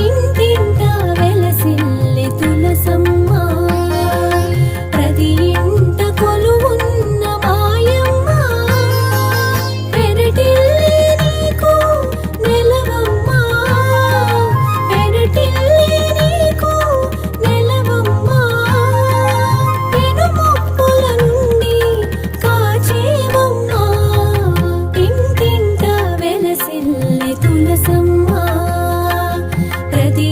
ఇంటింటా వెలసిల్లె తులసమ్మ, ప్రతి ఇంట కొలువున్న మాయమ్మ, పెరటిల్లే నీకు నెలవమ్మ, పెరటిల్లే నీకు నెలవమ్మ, పెనుముప్పుల నుండి కాచేవమ్మ, ఇంటింటా వెలసిల్లె తులసమ్మ, ప్రతి